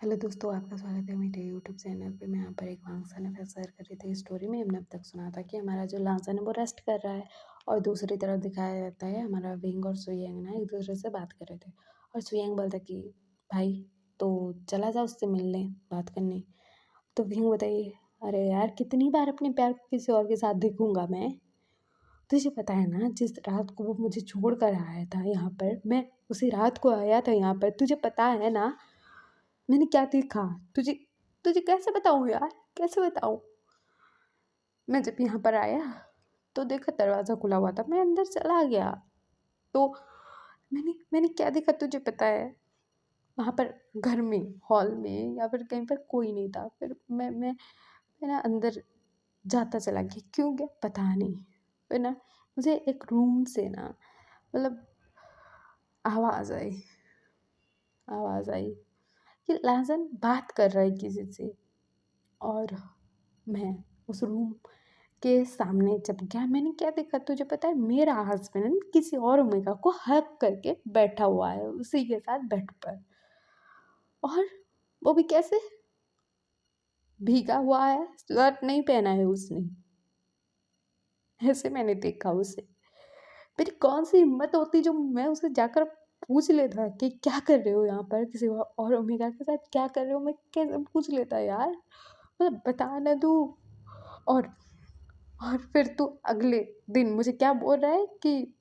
Hello दोस्तों, आपका स्वागत है मेरे यूट्यूब चैनल पे। मैं यहाँ पर एक वांगसन अफेयर शेयर कर रही थी। स्टोरी में हमने अब तक सुना था कि हमारा जो लांसन है वो रेस्ट कर रहा है और दूसरी तरफ दिखाया जाता है हमारा विंग और सुयंग ना एक दूसरे से बात कर रहे थे। और सुयंग बोलता कि भाई तो चला जा उससे मिलने बात करने। तो विंग बताइए, अरे यार कितनी बार अपने प्यार को किसी और के साथ देखूंगा मैं। तुझे पता है ना, जिस रात को वो मुझे छोड़ कर आया था यहाँ पर, मैं उसी रात को आया था यहाँ पर। तुझे पता है ना मैंने क्या देखा? तुझे तुझे कैसे बताऊँ यार, कैसे बताऊँ? मैं जब यहाँ पर आया तो देखा दरवाज़ा खुला हुआ था, मैं अंदर चला गया। तो मैंने मैंने क्या देखा तुझे पता है? वहाँ पर घर में, हॉल में या फिर कहीं पर कोई नहीं था। फिर मैं ना अंदर जाता चला गया, क्यों गया पता नहीं। फिर ना मुझे एक रूम से ना मतलब आवाज़ आई, आवाज़ आई कि लहज़न बात कर रहा है किसी से। और मैं उस रूम के सामने जब गया, मैंने क्या देखा तुझे पता है? मेरा हस्बैंड किसी और ओमेगा को हक करके बैठा हुआ है उसी के साथ बेड पर। और वो भी कैसे? भीगा हुआ है, स्कर्ट नहीं पहना है उसने। ऐसे मैंने देखा उसे। मेरी कौन सी हिम्मत होती जो मैं उसे जाकर पूछ लेता कि क्या कर रहे हो यहाँ पर, किसी और ओमेगा के साथ क्या कर रहे हो। मैं कैसे पूछ लेता यार, मतलब बता ना तू। और और फिर तू अगले दिन मुझे क्या बोल रहा है कि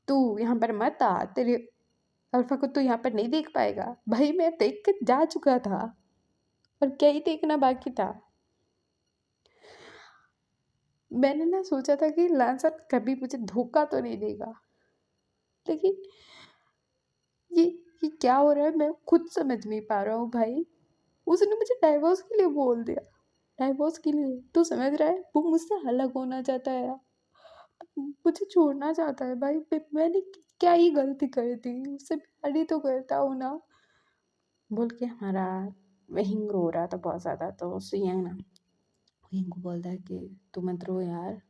तू यहाँ पर मत आ, तेरे अल्फा को तू यहाँ पर नहीं देख पाएगा। भाई मैं देख के जा चुका था, और क्या ही देखना बाकी था। मैंने ना सोचा था कि लांसर कभी मुझे धोखा तो नहीं देगा, लेकिन ये ये क्या हो रहा है मैं खुद समझ नहीं पा रहा हूँ भाई। उसने मुझे डाइवोर्स के लिए बोल दिया, डाइवोर्स के लिए। तू समझ रहा है, वो मुझसे अलग होना चाहता है यार, मुझे छोड़ना चाहता है भाई। मैंने क्या ही गलती करी थी, उससे प्यार ही तो करता हूँ ना। बोल के हमारा वहींग रो रहा था बहुत ज़्यादा। तो सुयंग ना वहींग को बोलता है कि तू मत रो यार।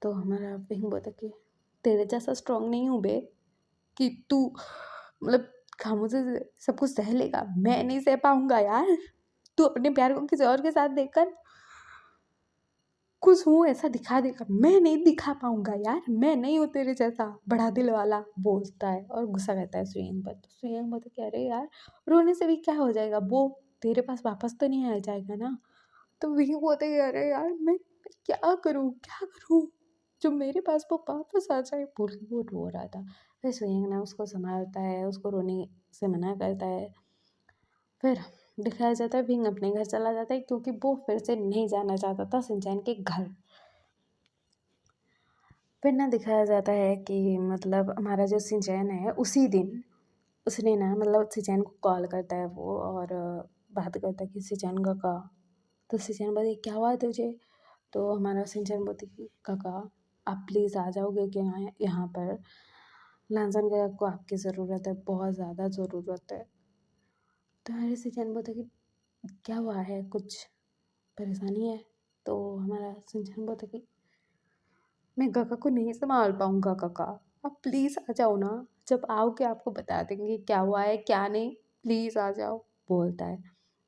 तो हमारा वहींग बोलता है कि तेरे जैसा स्ट्रांग नहीं हूँ बे, कि तू मतलब खामोशी से सब कुछ सह लेगा। मैं नहीं सह पाऊंगा यार। तू अपने प्यार को किसी और के साथ देखकर खुश हूँ ऐसा दिखा देगा, मैं नहीं दिखा पाऊंगा यार। मैं नहीं हूँ तेरे जैसा बड़ा दिल वाला, बोलता है और गुस्सा करता है सुयंग पर। तो सुयंग बोलता कि अरे यार रोने से भी क्या हो जाएगा, वो तेरे पास वापस तो नहीं आ जाएगा ना। तो वही बोलते हैं अरे यार मैं क्या करूँ, क्या करूँ जो मेरे पास वो वापस आ जाए। बोल के वो रो रहा था। फिर सुयंग ना उसको संभालता है, उसको रोने से मना करता है। फिर दिखाया जाता है विंग अपने घर चला जाता है, क्योंकि वो फिर से नहीं जाना चाहता था शिनचैन के घर। फिर ना दिखाया जाता है कि मतलब हमारा जो शिनचैन है उसी दिन उसने ना मतलब शिनचैन को कॉल करता है वो, और बात करता है कि शिनचैन काका। तो शिनचैन बोलती क्या हुआ है तुझे? तो हमारा शिनचैन बोलती कि काका आप प्लीज़ आ जाओगे क्या यहाँ पर? लांसन काका को आपकी ज़रूरत है, बहुत ज़्यादा ज़रूरत है। तो हमारे शिनचैन बोलते कि क्या हुआ है, कुछ परेशानी है? तो हमारा शिनचैन बोलता कि मैं काका को नहीं संभाल पाऊँगा काका, आप प्लीज़ आ जाओ ना। जब आओगे आपको बता देंगे क्या हुआ है क्या नहीं, प्लीज़ आ जाओ, बोलता है।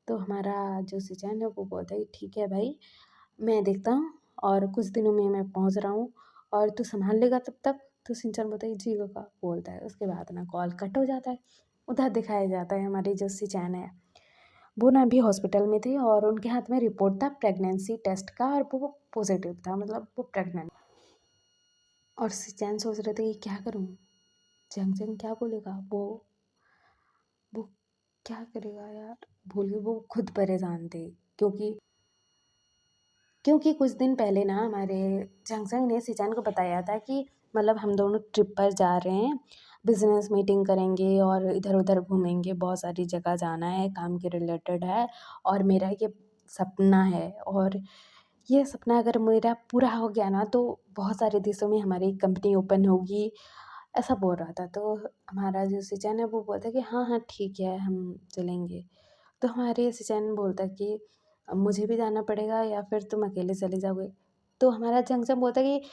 तो हमारा जो शिनचैन है वो बोलता है कि ठीक है भाई, मैं देखता हूँ और कुछ दिनों में मैं पहुँच रहा हूँ, और तू संभाल लेगा तब तक। तो शिनचैन बोलता है जी काका, बोलता है। उसके बाद ना कॉल कट हो जाता है। उधर दिखाया जाता है हमारी जो शिनचैन है वो ना अभी हॉस्पिटल में थे, और उनके हाथ में रिपोर्ट था प्रेगनेंसी टेस्ट का, और वो पॉजिटिव था, मतलब वो प्रेग्नेंट। और शिनचैन सोच रहे थे कि क्या करूँ, जंग जंग क्या बोलेगा, वो क्या करेगा यार। भूल वो खुद परेशान थे, क्योंकि क्योंकि कुछ दिन पहले ना हमारे जंगजंग ने शिनचैन को बताया था कि मतलब हम दोनों ट्रिप पर जा रहे हैं, बिजनेस मीटिंग करेंगे और इधर उधर घूमेंगे, बहुत सारी जगह जाना है, काम के रिलेटेड है। और मेरा ये सपना है, और ये सपना अगर मेरा पूरा हो गया ना तो बहुत सारे देशों में हमारी कंपनी ओपन होगी, ऐसा बोल रहा था। तो हमारा जो शिनचैन है वो बोलता है कि हाँ हाँ ठीक है हम चलेंगे। तो हमारे शिनचैन बोलता है कि अब मुझे भी जाना पड़ेगा या फिर तुम अकेले चले जाओगे? तो हमारा जंगजंग बोलता है कि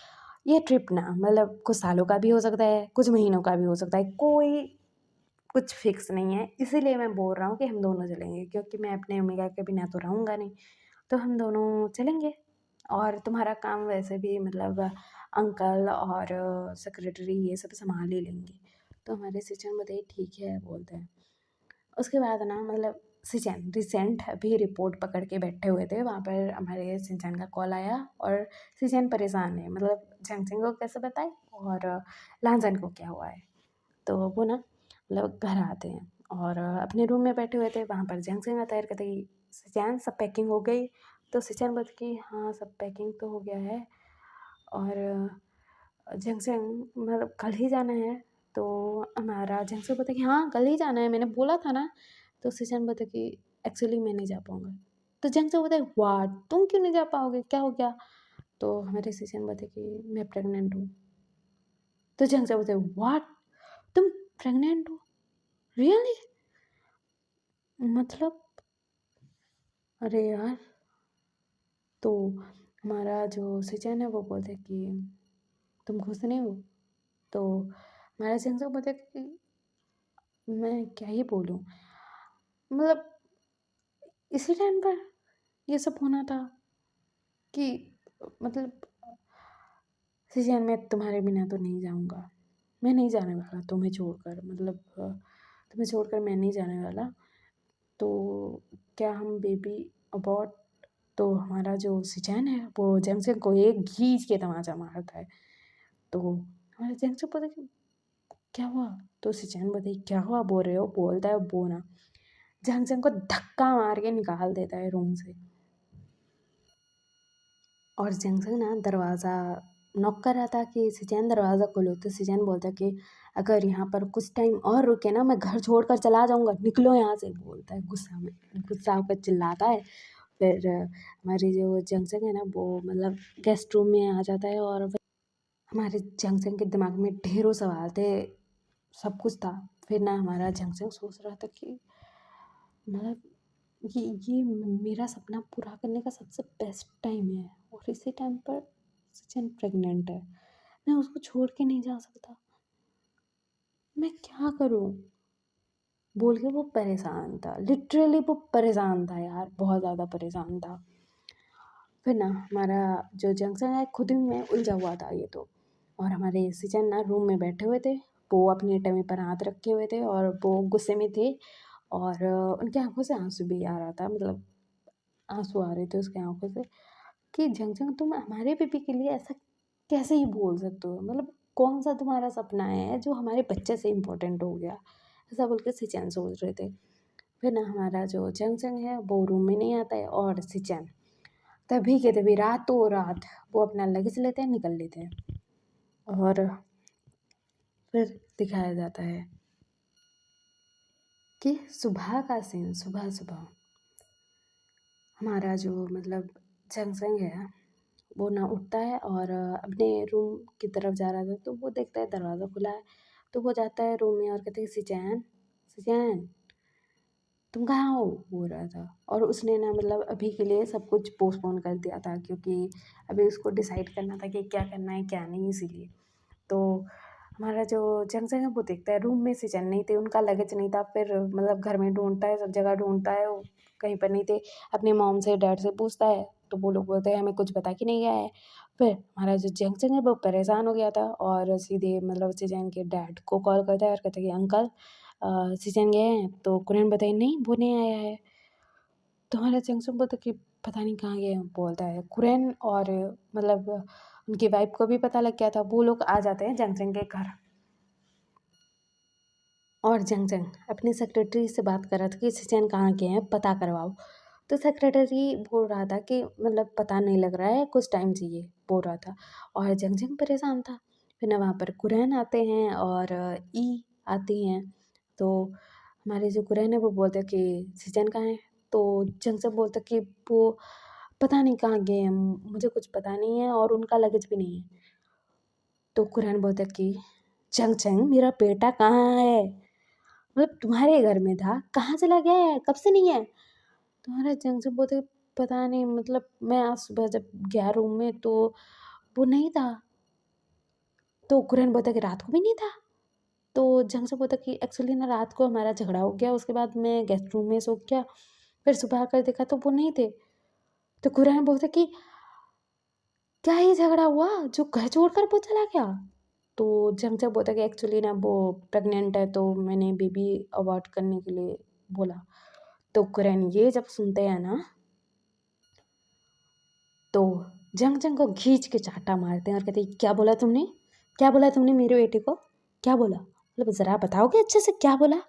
ये ट्रिप ना मतलब कुछ सालों का भी हो सकता है, कुछ महीनों का भी हो सकता है, कोई कुछ फिक्स नहीं है, इसीलिए मैं बोल रहा हूँ कि हम दोनों चलेंगे, क्योंकि मैं अपने अम्मी के बिना तो रहूँगा नहीं, तो हम दोनों चलेंगे। और तुम्हारा काम वैसे भी मतलब अंकल और सेक्रेटरी ये सब संभाल ही लेंगे। तो हमारे सिचुएशन बताइए, ठीक है बोलते हैं। उसके बाद ना मतलब सिचुएशन रिसेंट अभी रिपोर्ट पकड़ के बैठे हुए थे, वहाँ पर हमारे सिंचन का कॉल आया और सिचुएशन परेशान है, मतलब जंगसिंग को कैसे बताए और लांजन को क्या हुआ है। तो वो ना मतलब घर आते हैं और अपने रूम में बैठे हुए थे, वहाँ पर जंगसिंग आता है, कहते कि सिचैन सब पैकिंग हो गई। तो सिचैन बोलती कि हाँ सब पैकिंग तो हो गया है और जंगसिंग मतलब कल ही जाना है। तो हमारा जंगसिंग बोलता कि हाँ कल ही जाना है, मैंने बोला था ना। तो सिचैन बोलता कि एक्चुअली मैं नहीं जा पाऊँगा। तो जंगसिंग बोलता है वाट, तुम क्यों नहीं जा पाओगे, क्या हो गया। तो हमारे सिचैन बोलते कि मैं प्रेग्नेंट हूँ। तो जंगसिंग बोलते वाट, तुम प्रेग्नेंट हो, रियली, मतलब अरे यार। तो हमारा जो सिचन है वो बोलते कि तुम खुश नहीं हो। तो हमारा सिचन बोलते कि मैं क्या ही बोलूँ, मतलब इसी टाइम पर ये सब होना था कि मतलब सिचन मैं तुम्हारे बिना तो नहीं जाऊँगा, मैं नहीं जाने वाला तुम्हें छोड़कर, मतलब तुम्हें छोड़कर मैं नहीं जाने वाला। तो क्या हम बेबी अबॉर्ट। तो हमारा जो सिचैन है वो जैंगचन को एक घींच के तमाचा मारता है। तो हमारा जैंगचन बोलता है कि क्या हुआ। तो सिचैन बोलता है क्या हुआ बोल रहे हो, बोलता है वो ना जैंगचन को धक्का मार के निकाल देता है रूम से। और जैंगचन ना दरवाज़ा नॉक कर रहा था कि सिचैन दरवाज़ा खोलो। तो सिचैन बोलता कि अगर यहाँ पर कुछ टाइम और रुके ना मैं घर छोड़कर चला जाऊँगा, निकलो यहाँ से, बोलता है गुस्सा में, गुस्सा होकर चिल्लाता है। फिर हमारी जो जंक्शन है ना वो मतलब गेस्ट रूम में आ जाता है और हमारे जंक्शन के दिमाग में ढेरों सवाल थे, सब कुछ था। फिर ना हमारा जंक्शन सोच रहा था कि मतलब ये मेरा सपना पूरा करने का सबसे बेस्ट टाइम है और इसी टाइम पर सचिन प्रेग्नेंट है, मैं उसको छोड़ के नहीं जा सकता, मैं क्या करूँ बोल के वो परेशान था। लिटरली वो परेशान था यार, बहुत ज़्यादा परेशान था। फिर ना हमारा जो जंक्शन है खुद ही में उलझा हुआ था ये तो। और हमारे सिचन ना रूम में बैठे हुए थे, वो अपने टमी पर हाथ रखे हुए थे और वो गुस्से में थे और उनकी आंखों से आंसू भी आ रहा था, मतलब आंसू आ रहे थे उसकी आंखों से कि जंग तुम हमारे बेबी के लिए ऐसा कैसे ही बोल सकते हो, मतलब कौन सा तुम्हारा सपना है जो हमारे बच्चे से इम्पोर्टेंट हो गया, ऐसा बोल के सिचन सोच रहे थे। फिर ना हमारा जो जंग है वो रूम में नहीं आता है और सिचन तभी के तभी रातों रात वो अपना लगेज लेते हैं, निकल लेते हैं। और फिर दिखाया जाता है कि सुबह का सीन, सुबह सुबह हमारा जो मतलब जंगसंग है वो ना उठता है और अपने रूम की तरफ जा रहा था, तो वो देखता है दरवाज़ा खुला है। तो वो जाता है रूम में और कहते हैं सिचैन, सिचैन तुम कहाँ हो, बोल रहा था। और उसने ना मतलब अभी के लिए सब कुछ पोस्टपोन कर दिया था क्योंकि अभी उसको डिसाइड करना था कि क्या करना है क्या नहीं, इसीलिए। तो हमारा जो जंक्शन है वो देखता है रूम में सिचन नहीं थे, उनका लगेज नहीं था। फिर मतलब घर में ढूंढता है, सब जगह ढूंढता है, वो कहीं पर नहीं थे। अपनी मॉम से डैड से पूछता है तो वो लोग बोलते हैं हमें कुछ बता के नहीं गया है। फिर हमारा जो जंक्शन है वो परेशान हो गया था और सीधे मतलब सिचन के डैड को कॉल करता है और कहता है कि अंकल सिचन गए हैं। तो कुरैन बताइए नहीं वो नहीं आया है। तो हमारा जंक्शन बोलता कि पता नहीं कहाँ गए हैं, बोलता है कुरैन। और मतलब उनकी वाइफ को भी पता लग गया था, वो लोग आ जाते हैं जंक्शन के घर। और जंग अपनी सेक्रेटरी से बात कर रहा था कि सिचन कहाँ गए हैं, पता करवाओ। तो सेक्रेटरी बोल रहा था कि मतलब पता नहीं लग रहा है, कुछ टाइम चाहिए, बोल रहा था। और जंग परेशान था। फिर ना वहाँ पर कुरैन आते हैं और ई आती हैं। तो हमारे जो कुरैन है वो बोलते हैं कि सिचन कहाँ है। तो जंग बोलता कि वो पता नहीं कहाँ गए हैं, मुझे कुछ पता नहीं है और उनका लगेज भी नहीं है। तो कुरैन बोलता कि जंग मेरा बेटा कहाँ है, मतलब तुम्हारे घर में था, कहाँ चला गया है, कब से नहीं है। तुम्हारा जंक्शन बोलते पता नहीं, मतलब मैं आज सुबह जब गया रूम में तो वो नहीं था। तो कुरैन बोलता कि रात को भी नहीं था। तो जंग से बोलता कि एक्चुअली ना रात को हमारा झगड़ा हो गया, उसके बाद मैं गेस्ट रूम में सो गया, फिर सुबह आकर देखा तो वो नहीं थे। तो कुरैन बोलता कि क्या ही झगड़ा हुआ जो घर छोड़कर वो चला गया? तो जंग बोलता कि एक्चुअली ना वो प्रेग्नेंट है, तो मैंने बेबी अबॉर्ट करने के लिए बोला। तो कुरैन ये जब सुनते हैं ना, तो जंग को खींच के चाटा मारते हैं और कहते हैं क्या बोला तुमने, क्या बोला तुमने मेरे बेटे को, क्या बोला, मतलब ज़रा बताओगे अच्छे से क्या बोला?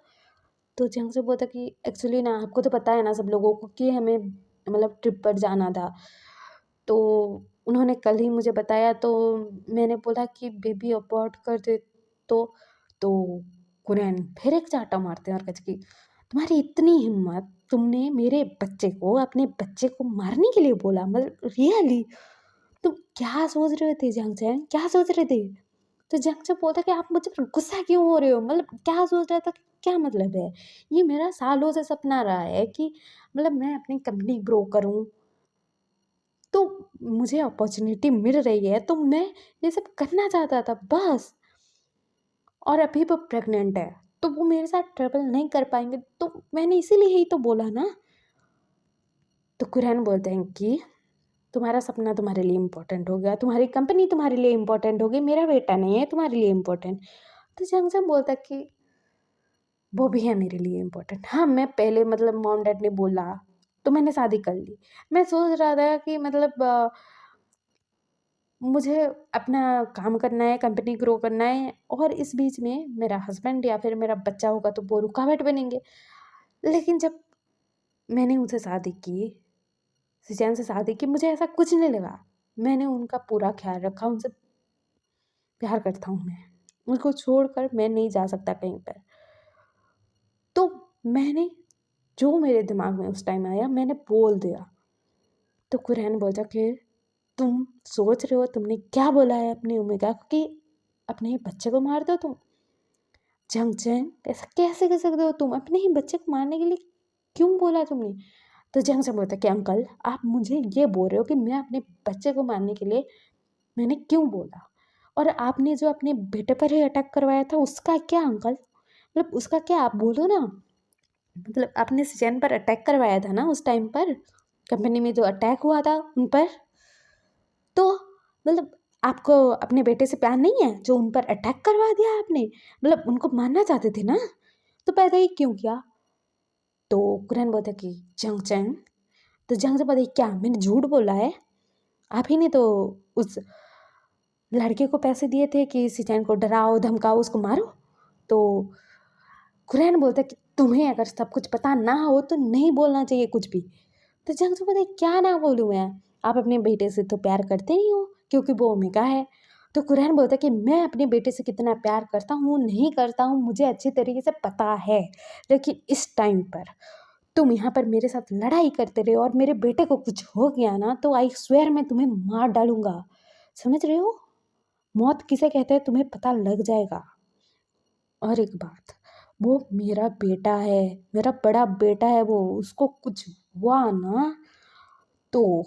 तो जंग से बोलता कि एक्चुअली ना आपको तो पता है ना सब लोगों को कि हमें मतलब ट्रिप पर जाना था, तो उन्होंने कल ही मुझे बताया, तो मैंने बोला कि बेबी अबॉर्ट कर दे। तो कुरैन फिर एक चाटा मारते हैं और कहते कि तुम्हारी इतनी हिम्मत, तुमने मेरे बच्चे को, अपने बच्चे को मारने के लिए बोला, मतलब रियली तुम क्या सोच रहे थे जंग चैन, क्या सोच रहे थे? तो जंग से बोलता कि आप मुझे पर गुस्सा क्यों हो रहे हो, मतलब क्या सोच रहा था, क्या मतलब है? ये मेरा सालों से सपना रहा है कि मतलब मैं अपनी कंपनी ग्रो करूं, तो मुझे अपॉर्चुनिटी मिल रही है, तो मैं ये सब करना चाहता था बस। और अभी वो प्रेग्नेंट है, तो वो मेरे साथ ट्रेवल नहीं कर पाएंगे, तो मैंने इसीलिए ही तो बोला ना। तो कुरैन बोलते हैं कि तुम्हारा सपना तुम्हारे लिए इम्पोर्टेंट हो गया, तुम्हारी कंपनी तुम्हारे लिए इम्पोर्टेंट हो गई, मेरा बेटा नहीं है तुम्हारे लिए इम्पोर्टेंट। तो जंग बोलता कि वो भी है मेरे लिए इम्पोर्टेंट। हाँ, मैं पहले मतलब मॉम डैड ने बोला तो मैंने शादी कर ली। मैं सोच रहा था कि मतलब मुझे अपना काम करना है, कंपनी ग्रो करना है, और इस बीच में मेरा हस्बैंड या फिर मेरा बच्चा होगा तो वो रुकावट बनेंगे। लेकिन जब मैंने उनसे शादी की, सुजैन से शादी की, मुझे ऐसा कुछ नहीं लगा। मैंने उनका पूरा ख्याल रखा, उनसे प्यार करता हूँ मैं। उनको छोड़कर मैं नहीं जा सकता कहीं पर। तो मैंने जो मेरे दिमाग में उस टाइम आया मैंने बोल दिया। तो कुरैन बोलता कि तुम सोच रहे हो तुमने क्या बोला है अपनी ओमेगा को कि अपने ही बच्चे को मार दो तुम? जंगचैन ऐसा कैसे कर सकते हो तुम? अपने ही बच्चे को मारने के लिए क्यों बोला तुमने? तो जंगचैन बोलता कि अंकल आप मुझे ये बोल रहे हो कि मैं अपने बच्चे को मारने के लिए मैंने क्यों बोला? और आपने जो अपने बेटे पर ही अटैक करवाया था उसका क्या अंकल? मतलब उसका क्या, आप बोलो ना। मतलब आपने सुजैन पर अटैक करवाया था ना उस टाइम पर, कंपनी में जो अटैक हुआ था उन पर, तो मतलब आपको अपने बेटे से प्यार नहीं है जो उन पर अटैक करवा दिया आपने? मतलब उनको मारना चाहते थे ना, तो पैदा ही क्यों किया? तो कुरैन बोलता कि जंग चैन, तो जंग से पता क्या मैंने झूठ बोला है? आप ही ने तो उस लड़के को पैसे दिए थे कि सिचैन को डराओ धमकाओ उसको मारो। तो कुरैन बोलता कि तुम्हें अगर सब कुछ पता ना हो तो नहीं बोलना चाहिए कुछ भी। तो जंग से बोलता क्या ना बोलूँ मैं? आप अपने बेटे से तो प्यार करते नहीं हो क्योंकि वो ओमेगा है। तो कुरैन बोलता कि मैं अपने बेटे से कितना प्यार करता हूँ नहीं करता हूँ मुझे अच्छी तरीके से पता है, लेकिन इस टाइम पर तुम यहाँ पर मेरे साथ लड़ाई करते रहे और मेरे बेटे को कुछ हो गया ना तो आई स्वेयर मैं तुम्हें मार डालूंगा। समझ रहे हो? मौत किसे कहते हैं तुम्हें पता लग जाएगा। और एक बात, वो मेरा बेटा है, मेरा बड़ा बेटा है वो, उसको कुछ हुआ ना तो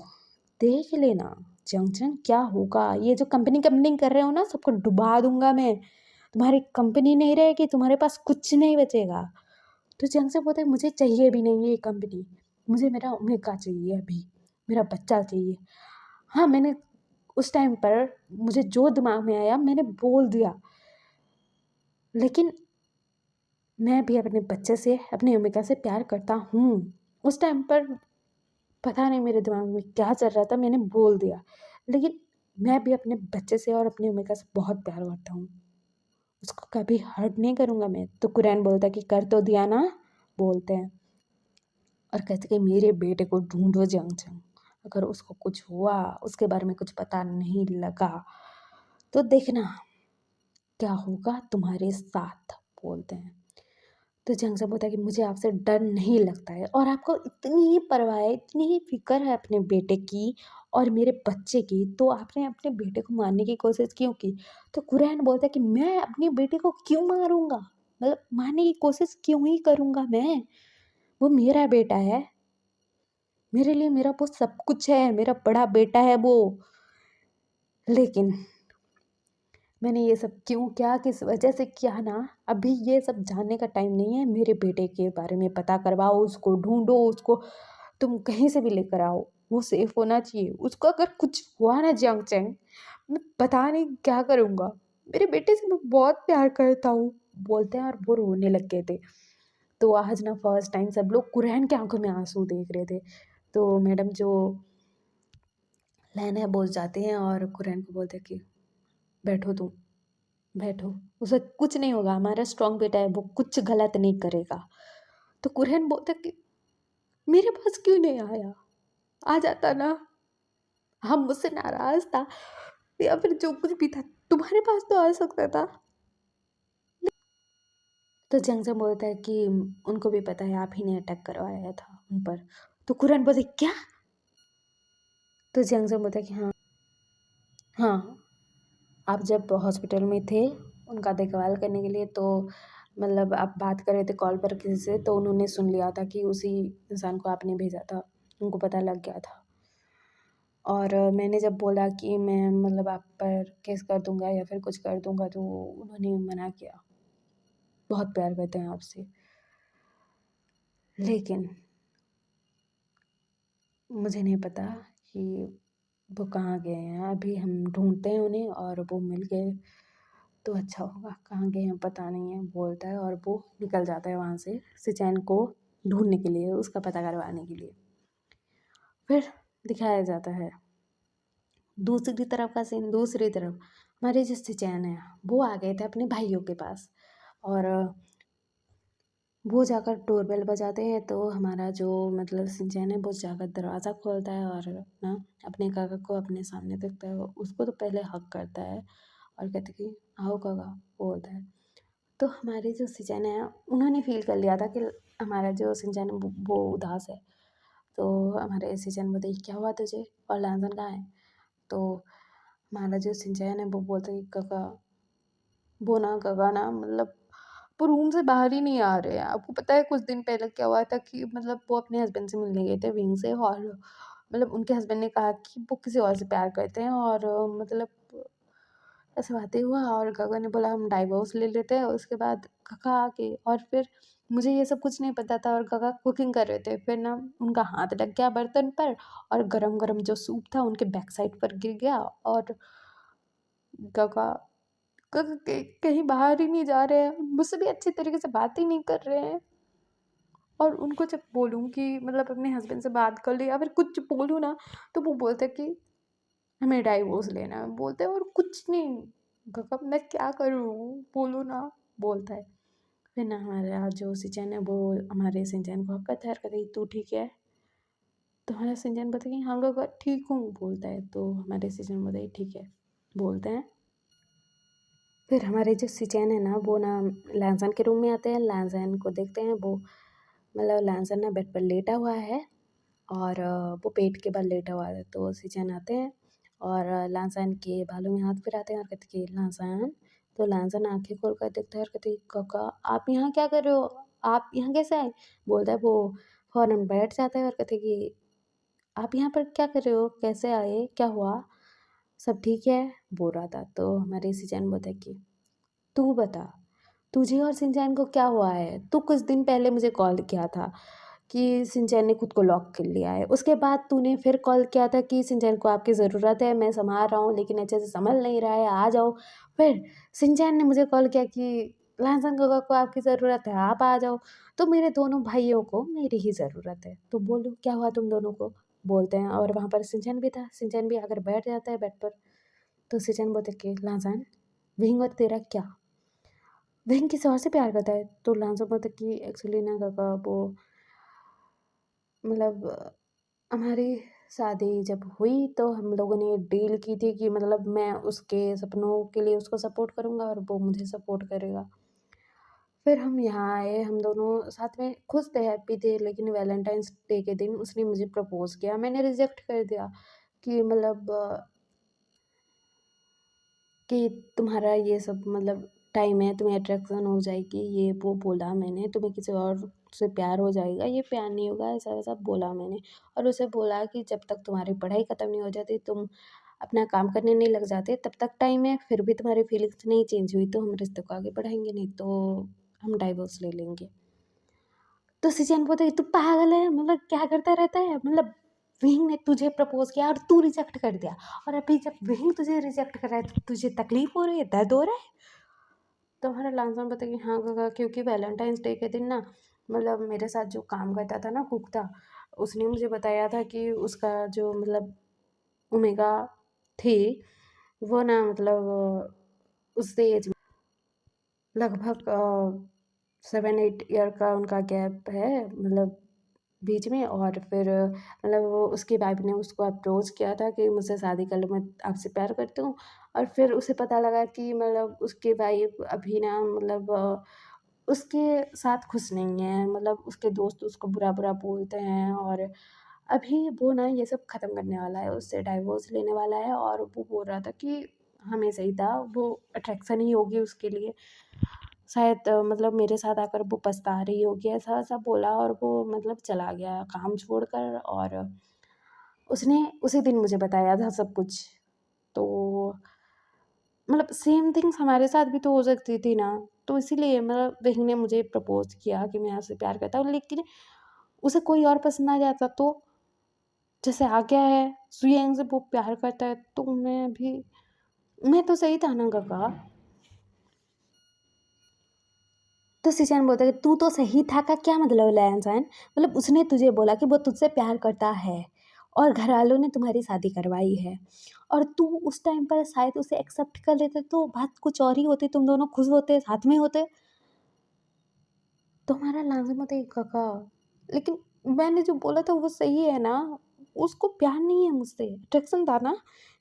देख लेना जंक्शन क्या होगा। ये जो कंपनी कंपनी कर रहे हो ना सबको डुबा दूंगा मैं। तुम्हारी कंपनी नहीं रहेगी, तुम्हारे पास कुछ नहीं बचेगा। तो जंक्शन बोलते मुझे चाहिए भी नहीं ये कंपनी, मुझे मेरा ओमेगा चाहिए अभी, मेरा बच्चा चाहिए। हाँ, मैंने उस टाइम पर मुझे जो दिमाग में आया मैंने बोल दिया, लेकिन मैं भी अपने बच्चे से अपने ओमेगा से प्यार करता हूँ। उस टाइम पर पता नहीं मेरे दिमाग में क्या चल रहा था, मैंने बोल दिया, लेकिन मैं भी अपने बच्चे से और अपने ओमेगा से बहुत प्यार करता हूँ, उसको कभी हर्ट नहीं करूँगा मैं। तो कुरैन बोलता कि कर तो दिया ना, बोलते हैं और कहते कि मेरे बेटे को ढूंढो जंग जंग, अगर उसको कुछ हुआ उसके बारे में कुछ पता नहीं लगा तो देखना क्या होगा तुम्हारे साथ, बोलते हैं। तो जंग बोलता है कि मुझे आपसे डर नहीं लगता है और आपको इतनी ही परवाह है, इतनी ही फिक्र है अपने बेटे की और मेरे बच्चे की, तो आपने अपने बेटे को मारने की कोशिश क्यों की? तो कुरैन बोलता है कि मैं अपने बेटे को क्यों मारूंगा, मतलब मारने की कोशिश क्यों ही करूंगा मैं? वो मेरा बेटा है, मेरे लिए मेरा वो सब कुछ है, मेरा बड़ा बेटा है वो। लेकिन मैंने ये सब क्यों किया, किस वजह से किया ना, अभी ये सब जानने का टाइम नहीं है। मेरे बेटे के बारे में पता करवाओ, उसको ढूंढो, उसको तुम कहीं से भी लेकर आओ, वो सेफ होना चाहिए। उसको अगर कुछ हुआ ना जियांग चैंग, मैं पता नहीं क्या करूँगा। मेरे बेटे से मैं बहुत प्यार करता हूँ, बोलते हैं। और वो रोने लग गए थे। तो आज ना फर्स्ट टाइम सब लोग कुरैन की आंखों में आंसू देख रहे थे। तो मैडम जो लहना बोल जाते हैं और कुरैन को बोलते हैं कि बैठो तुम, बैठो, उसे कुछ नहीं होगा, हमारा स्ट्रांग बेटा है, वो कुछ गलत नहीं करेगा। तो कुरैन बोलता कि मेरे पास क्यों नहीं आया, आ जाता ना, हम मुझसे नाराज था या फिर जो कुछ भी था, तुम्हारे पास तो आ सकता था। तो जंगजम बोलता है कि उनको भी पता है, आप ही ने अटैक करवाया था उन पर। तो कुरैन बोलते क्या? तो जंगजम बोलता है कि हाँ हाँ, आप जब हॉस्पिटल में थे उनका देखभाल करने के लिए, तो मतलब आप बात कर रहे थे कॉल पर किसी से, तो उन्होंने सुन लिया था कि उसी इंसान को आपने भेजा था, उनको पता लग गया था। और मैंने जब बोला कि मैं मतलब आप पर केस कर दूंगा या फिर कुछ कर दूंगा, तो उन्होंने मना किया। बहुत प्यार करते हैं आपसे, लेकिन मुझे नहीं पता कि वो कहाँ गए हैं। अभी हम ढूंढते हैं उन्हें, और वो मिल गए तो अच्छा होगा। कहाँ गए हैं पता नहीं है, बोलता है। और वो निकल जाता है वहाँ से सिचैन को ढूंढने के लिए, उसका पता करवाने के लिए। फिर दिखाया जाता है दूसरी तरफ का सीन। दूसरी तरफ हमारे जो सिचैन है वो आ गए थे अपने भाइयों के पास, और वो जाकर डोरबेल बजाते हैं। तो हमारा जो मतलब सिंचैन है वो जाकर दरवाज़ा खोलता है और ना अपने काका को अपने सामने देखता है। वो उसको तो पहले हक करता है और कहते कि आओ काका, बोलता है। तो हमारे जो सिंचैन है उन्होंने फील कर लिया था कि हमारा जो सिंचैन है वो उदास है। तो हमारे सिंचैन बोलते क्या हुआ तुझे, और लांसन कहाँ है? तो हमारा जो सिंचैन है वो बोलता है कि काका, वो ना काका ना मतलब वो रूम से बाहर ही नहीं आ रहे हैं। आपको पता है कुछ दिन पहले क्या हुआ था कि मतलब वो अपने हस्बैंड से मिलने गए थे विंग से, और मतलब उनके हस्बैंड ने कहा कि वो किसी और से प्यार करते हैं, और मतलब ऐसे बातें हुआ और काका ने बोला हम डाइवोर्स ले लेते हैं। उसके बाद काका आके, और फिर मुझे ये सब कुछ नहीं पता था, और काका कुकिंग कर रहे थे। फिर ना उनका हाथ लग गया बर्तन पर, और गरम गरम जो सूप था उनके बैक साइड पर गिर गया। और काका कहीं बाहर ही नहीं जा रहे हैं, मुझसे भी अच्छी तरीके से बात ही नहीं कर रहे हैं। और उनको जब बोलूँ कि मतलब अपने हस्बैंड से बात कर ले या फिर कुछ बोलूँ ना, तो वो बोलते हैं कि हमें डाइवोर्स लेना है, बोलते हैं और कुछ नहीं। काका मैं क्या करूँ, बोलो ना, बोलता है। फिर ना हमारा जो सिंचन है वो हमारे सिंचन को हक कहता है तू ठीक है? तो हमारा सिंचन बोलता है कि हाँ काका ठीक हूँ, बोलता है। तो हमारे सिंचन बोलते हैं ठीक है, बोलते हैं। फिर हमारे जो सिचैन है ना वो ना लैंसन के रूम में आते हैं। लैंसन को देखते हैं, वो मतलब लैंसन ना बेड पर लेटा हुआ है, और वो पेट के बल लेटा हुआ है। तो सिचैन आते हैं और लैंसन के बालों में हाथ फिराते हैं और कहते कि लैंसन। तो लैंसन आंखें खोल कर देखता है और कहते काका आप यहाँ क्या कर रहे हो, आप यहाँ कैसे आए? बोलता है। वो फ़ौरन बैठ जाता है और कहते कि आप यहाँ पर क्या कर रहे हो, कैसे आए, क्या हुआ, सब ठीक है, बोल रहा था। तो हमारे सिचैन बोलता है कि तू बता, तुझे और सिंचैन को क्या हुआ है? तू कुछ दिन पहले मुझे कॉल किया था कि सिंचैन ने खुद को लॉक कर लिया है। उसके बाद तूने फिर कॉल किया था कि सिंचैन को आपकी ज़रूरत है, मैं संभाल रहा हूँ लेकिन अच्छे से संभल नहीं रहा है, आ जाओ। फिर सिंचैन ने मुझे कॉल किया कि लांसन काका को आपकी ज़रूरत है, आप आ जाओ। तो मेरे दोनों भाइयों को मेरी ही ज़रूरत है, तो बोलो क्या हुआ तुम दोनों को, बोलते हैं। और वहाँ पर सिंचैन भी था। सिंचैन भी आकर बैठ जाता है बेड पर। तो सिंचैन बोलते कि लांसन, विंग और तेरा क्या, वहीं किसी और से प्यार करता है? तो लांसो बोलता कि एक्चुअली ना काका वो मतलब हमारी शादी जब हुई तो हम लोगों ने डील की थी कि मतलब मैं उसके सपनों के लिए उसको सपोर्ट करूँगा और वो मुझे सपोर्ट करेगा। फिर हम यहाँ आए, हम दोनों साथ में खुश थे, हैप्पी थे, लेकिन वैलेंटाइन्स डे के दिन उसने मुझे प्रपोज़ किया। मैंने रिजेक्ट कर दिया कि मतलब कि तुम्हारा ये सब मतलब टाइम है, तुम्हें अट्रैक्शन हो जाएगी, ये वो बोला मैंने, तुम्हें किसी और से प्यार हो जाएगा, ये प्यार नहीं होगा, ऐसा वैसा बोला मैंने। और उसे बोला कि जब तक तुम्हारी पढ़ाई ख़त्म नहीं हो जाती तुम अपना काम करने नहीं लग जाते तब तक टाइम है, फिर भी तुम्हारी फीलिंग्स नहीं चेंज हुई तो हम रिश्ते को आगे बढ़ाएँगे, नहीं तो हम डाइवोर्स ले लेंगे। तो सिजन बोलता है तू पागल है, मतलब क्या करता रहता है, मतलब विंग ने तुझे प्रपोज किया और तू रिजेक्ट कर दिया, और अभी जब विंग तुझे रिजेक्ट कर रहा है तो तुझे तकलीफ हो रही है, दर्द हो रहा है। तो हमारा लांसर बोलता कि हाँ काका, क्योंकि वैलेंटाइंस डे के दिन ना मतलब मेरे साथ जो काम करता था ना, कुक था, उसने मुझे बताया था कि उसका जो मतलब ओमेगा थी वो ना मतलब उस एज में लगभग 7-8 ईयर का उनका गैप है मतलब बीच में। और फिर मतलब वो उसकी वाइफ ने उसको अप्रोच किया था कि मुझसे शादी कर लो, मैं आपसे प्यार करती हूँ। और फिर उसे पता लगा कि मतलब उसकी वाइफ अभी ना मतलब उसके साथ खुश नहीं है, मतलब उसके दोस्त उसको बुरा बुरा बोलते हैं, और अभी वो ना ये सब ख़त्म करने वाला है, उससे डाइवोर्स लेने वाला है। और वो बोल रहा था कि हमें सही था, वो अट्रैक्शन ही होगी उसके लिए शायद, मतलब मेरे साथ आकर वो पछता रही होगी, ऐसा-ऐसा बोला, और वो मतलब चला गया काम छोड़कर। और उसने उसी दिन मुझे बताया था सब कुछ। तो मतलब सेम थिंग्स हमारे साथ भी तो हो सकती थी ना, तो इसीलिए मतलब बहन ने मुझे प्रपोज़ किया कि मैं आपसे प्यार करता हूँ, लेकिन उसे कोई और पसंद आ जाता तो? जैसे आ गया है, सुयंग से वो प्यार करता है, तो मैं तो सही था ना काका? तो सिचन बोलता है कि तू तो सही था का क्या मतलब लैंसन, मतलब उसने तुझे बोला कि वो तुझसे प्यार करता है और घर वालों ने तुम्हारी शादी करवाई है, और तू उस टाइम पर शायद उसे एक्सेप्ट कर लेते तो बात कुछ और ही होती, तुम दोनों खुश होते, साथ में होते। तो हमारा लाजिम होता है काका, लेकिन मैंने जो बोला था वो सही है ना, उसको प्यार नहीं है मुझसे, अट्रैक्शन था ना,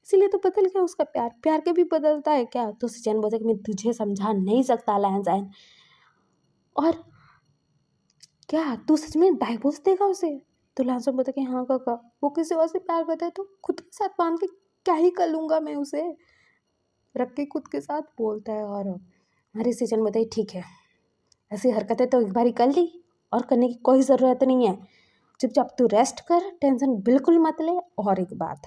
इसीलिए तो बदल गया उसका प्यार। प्यार के भी बदलता है क्या? तो सिचन बोलता है कि मैं तुझे समझा नहीं सकता लैंसन, और क्या तू सच में डाइवोर्स देगा उसे? तो लांसर बोलता कि हाँ काका, वो किसी और से प्यार करता है तो खुद के साथ बांध के क्या ही कर लूँगा मैं उसे, रख के खुद के साथ बोलता है। और हमारी सीजन बताई ठीक है, ऐसी हरकतें तो एक बारी कर ली और करने की कोई ज़रूरत नहीं है, चुपचाप तू रेस्ट कर, टेंशन बिल्कुल मत ले। और एक बात,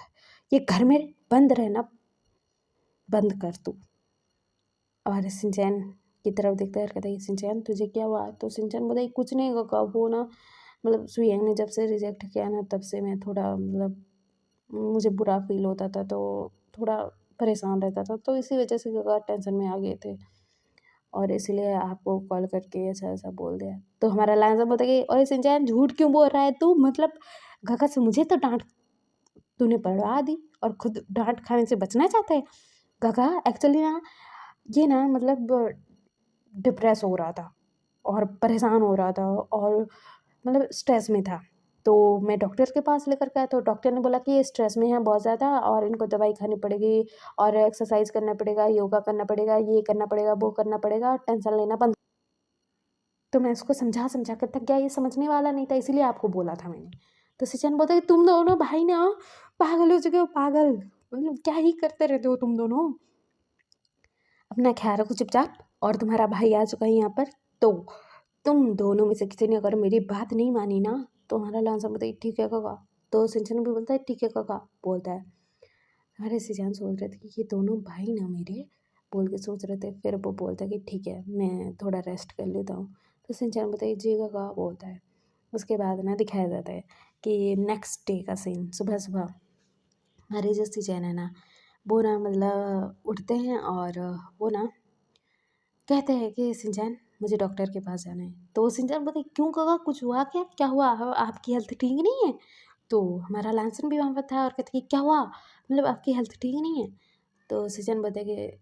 ये घर में बंद रहना बंद कर तू। और सिंचैन की तरफ देखता है और कहता है सिंचैन तुझे क्या हुआ? तो सिंचैन बोला कुछ नहीं काका, वो ना मतलब सुयंग ने जब से रिजेक्ट किया ना तब से मैं थोड़ा मतलब मुझे बुरा फील होता था, तो थोड़ा परेशान रहता था, तो इसी वजह से काका टेंशन में आ गए थे, और इसीलिए आपको कॉल करके ऐसा-ऐसा बोल दिया। तो हमारा लायंस बोलता है कि ओए सिंचैन झूठ क्यों बोल रहा है तू? मतलब काका से मुझे तो डाँट तूने पड़वा दी और खुद डाँट खाने से बचना चाहता है। काका एक्चुअली ना ये ना मतलब डिप्रेस हो रहा था और परेशान हो रहा था और मतलब स्ट्रेस में था, तो मैं डॉक्टर के पास लेकर गया, तो डॉक्टर ने बोला कि ये स्ट्रेस में है बहुत ज़्यादा और इनको दवाई खानी पड़ेगी और एक्सरसाइज करना पड़ेगा, योगा करना पड़ेगा, ये करना पड़ेगा, वो करना पड़ेगा, टेंशन लेना बंद। तो मैं उसको समझा कर थक गया, ये समझने वाला नहीं था, इसीलिए आपको बोला था मैंने। तो सचिन बोलता है कि तुम दोनों भाई ना पागल हो चुके हो, पागल, मतलब क्या ही करते रहते हो तुम दोनों, अपना ख्याल रखो चुपचाप। और तुम्हारा भाई आ चुका है यहाँ पर, तो तुम दोनों में से किसी ने अगर मेरी बात नहीं मानी ना, तो हमारा लांसर बोलता है ठीक है काका। तो सिंचन भी बोलता है ठीक है काका बोलता है। हमारे सिंचन सोच रहे थे कि ये दोनों भाई ना मेरे बोल के सोच रहे थे, फिर वो बोलता है कि ठीक है मैं थोड़ा रेस्ट कर लेता हूँ। तो सिंचन बोलता है जी काका बोलता है। उसके बाद ना दिखाया जाता है कि नेक्स्ट डे का सीन, सुबह सुबह हमारे जो सिंचन है ना वो ना मतलब उठते हैं और वो ना कहते हैं कि सिंचैन मुझे डॉक्टर के पास जाना है। तो सिंचैन बोलता है क्यों काका कुछ हुआ क्या? क्या हुआ? आपकी हेल्थ ठीक नहीं है? तो हमारा लांसन भी वहाँ पर था और कहते कि क्या हुआ? मतलब आपकी हेल्थ ठीक नहीं है? तो सिंचैन बोलता है कि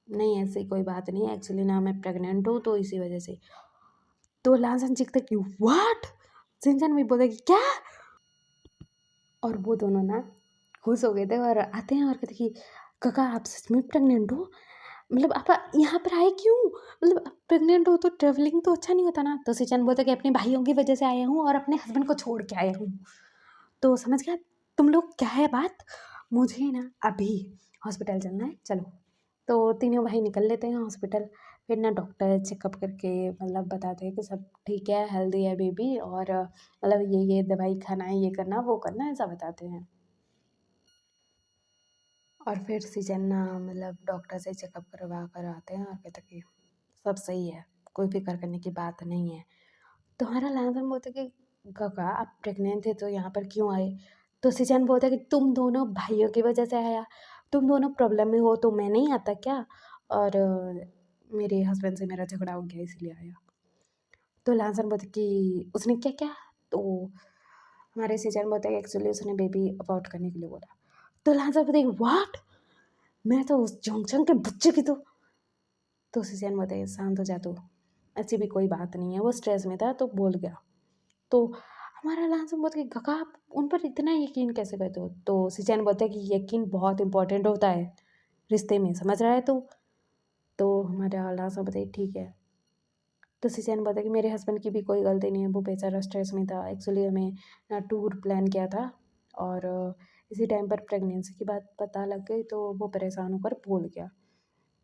नहीं ऐसी कोई बात नहीं है, एक्चुअली ना मैं प्रेग्नेंट हूँ तो इसी वजह से। तो लांसन चीखता है कि व्हाट? सिंचैन भी बोलता है कि क्या? और वो दोनों ना खुश हो गए थे और आते हैं और कहते कि काका आप सच में प्रेग्नेंट हो? मतलब आप यहाँ पर आए क्यों? मतलब आप प्रेग्नेंट हो तो ट्रैवलिंग तो अच्छा नहीं होता ना? तो सिचन बोलता कि अपने भाइयों की वजह से आया हूँ और अपने हस्बैंड को छोड़ के आया हूँ। तो समझ गया तुम लोग क्या है बात? मुझे ना अभी हॉस्पिटल चलना है, चलो। तो तीनों भाई निकल लेते हैं हॉस्पिटल। फिर ना डॉक्टर चेकअप करके मतलब बताते हैं कि सब ठीक है, हेल्दी है बेबी, और मतलब ये दवाई खाना है, ये करना, वो करना, ऐसा बताते हैं। और फिर सीजन ना मतलब डॉक्टर से चेकअप करवा कर आते हैं और कहते हैं कि सब सही है, कोई फिक्र करने की बात नहीं है। तो हमारा लांसर बोलता है कि काका आप प्रेग्नेंट थे तो यहाँ पर क्यों आए? तो सीजन बोलता है कि तुम दोनों भाइयों की वजह से आया, तुम दोनों प्रॉब्लम में हो तो मैं नहीं आता क्या? और मेरे हस्बैंड से मेरा झगड़ा हो गया इसलिए आया। तो लांसर बोलता है कि उसने क्या क्या? तो हमारे सीजन बोलते हैं एक्चुअली उसने बेबी अबॉर्ट करने के लिए बोला। तो लांसर बोलता है व्हाट? मैं तो उस जोंगचंग के बच्चे की तो सीजन बोलता है शांत हो जा तू, ऐसी भी कोई बात नहीं है, वो स्ट्रेस में था तो बोल गया। तो हमारा लांसर बोलता है काका आप उन पर इतना यकीन कैसे करते हो? तो सीजन बोलता है कि यकीन बहुत इंपॉर्टेंट होता है रिश्ते में, समझ रहा है तू? तो हमारा लांसर बोलता है ठीक है। तो सीजन बोलता है कि मेरे हस्बैंड की भी कोई गलती नहीं है, वो बेचारा स्ट्रेस में था। एक्चुअली हमें ना टूर प्लान किया था और इसी टाइम पर प्रेगनेंसी की बात पता लग गई तो वो परेशान होकर भूल गया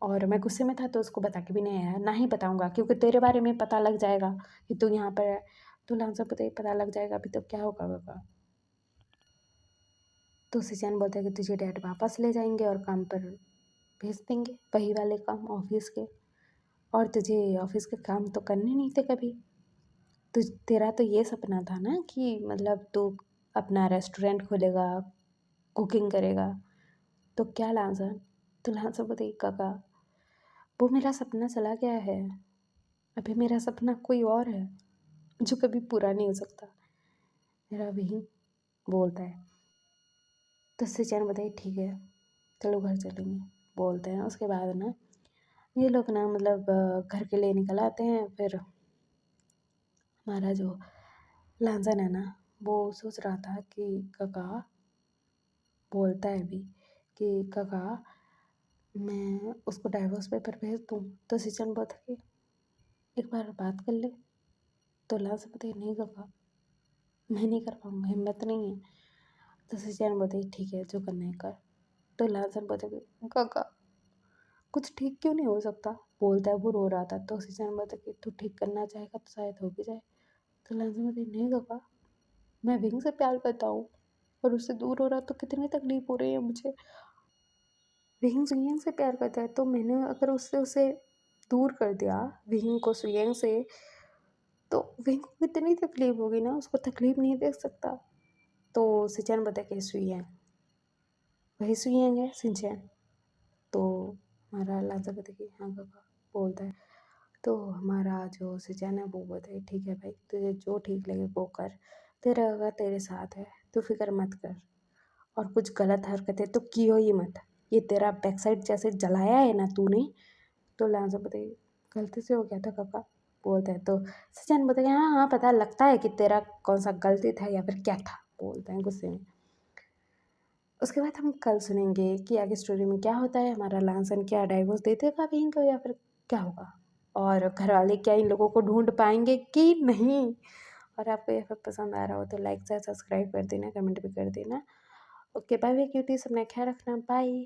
और मैं गुस्से में था तो उसको बता के भी नहीं आया, ना ही बताऊंगा क्योंकि तेरे बारे में पता लग जाएगा कि तू यहाँ पर है। तो लांसर बोलता है पता लग जाएगा अभी तो क्या होगा बाबा। तो सीजन बोलता है कि तुझे डैड वापस ले जाएंगे और काम पर भेज देंगे, वही वाले काम ऑफिस के, और तुझे ऑफिस के काम तो करने नहीं थे कभी। तो तेरा तो ये सपना था ना कि मतलब तू अपना रेस्टोरेंट खोलेगा, कुकिंग करेगा, तो क्या लांसर? तो लांसर बोलते काका वो मेरा सपना चला गया है, अभी मेरा सपना कोई और है जो कभी पूरा नहीं हो सकता। मेरा वही बोलता है। तो सीजन बताइए ठीक है चलो घर चलेंगे, बोलते हैं। उसके बाद ना ये लोग ना मतलब घर के लिए निकल आते हैं। फिर हमारा जो लांसन है ना वो सोच रहा था कि काका, बोलता है भी कि काका मैं उसको डाइवोर्स पेपर भेज दूँ। तो सीजन बोलता है कि एक बार बात कर ले। तो लांसन बोलते नहीं काका मैं नहीं कर पाऊँगा, हिम्मत नहीं है। तो सीजन बोलते ठीक है जो करना है कर। तो लांसन बोलते काका कुछ ठीक क्यों नहीं हो सकता? बोलता है, वो रो रहा था। तो सीजन बोलता कि तू ठीक करना चाहेगा तो शायद हो भी जाए। तो लांसन बोलती नहीं काका मैं विंग से प्यार करता हूँ और उससे दूर हो रहा तो कितनी तकलीफ हो रही है मुझे। विंग सुयंग से प्यार करता है तो मैंने अगर उससे उसे दूर कर दिया, विंग को सुयंग से, तो विंग को कितनी तकलीफ होगी ना, उसको तकलीफ नहीं देख सकता। तो सिंचन बता के सुयंग वही सुयंग है सिंचन। तो हमारा लाजा बता कि हाँ काका, बोलता है। तो हमारा जो सिंचन है वो बोलता है ठीक है भाई तुझे जो ठीक लगे वो कर, तेरा अगर तेरे साथ है तो फिक्र मत कर, और कुछ गलत हरकतें तो कियो ही मत। ये तेरा बैक साइड जैसे जलाया है ना तूने। तो लांजा बताइए गलती से हो गया था काका, बोलता है। तो सचिन बताइए हाँ हाँ पता लगता है कि तेरा कौन सा गलती था या फिर क्या था, बोलते हैं गुस्से में। उसके बाद हम कल सुनेंगे कि आगे स्टोरी में क्या होता है, हमारा लांसन क्या डाइवोर्स दे देगा विंग को या फिर क्या होगा, और घर वाले क्या इन लोगों को ढूंढ पाएंगे कि नहीं। और आपको यह पसंद आ रहा हो तो लाइक से सब्सक्राइब कर देना, कमेंट भी कर देना। ओके बाय बाय क्यूटी, अपना ख्याल रखना, बाय।